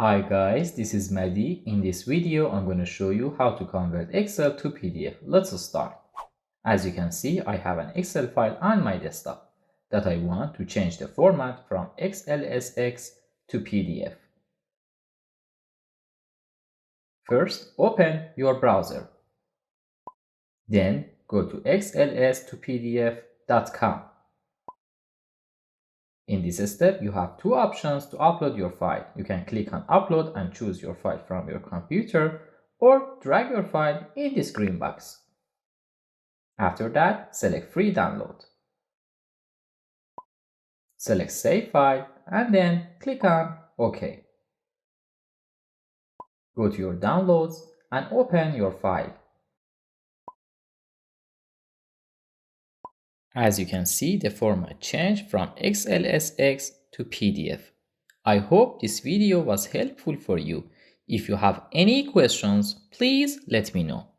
Hi guys, this is Mehdi. In this video, I'm going to show you how to convert Excel to PDF. Let's start. As you can see, I have an Excel file on my desktop that I want to change the format from XLSX to PDF. First, open your browser. Then go to xls2pdf.com. In this step, you have two options to upload your file. You can click on upload and choose your file from your computer, or drag your file in this green box. After that, select free download. Select save file and then click on OK. Go to your downloads and open your file. As you can see, the format changed from XLSX to PDF. I hope this video was helpful for you. If you have any questions, please let me know.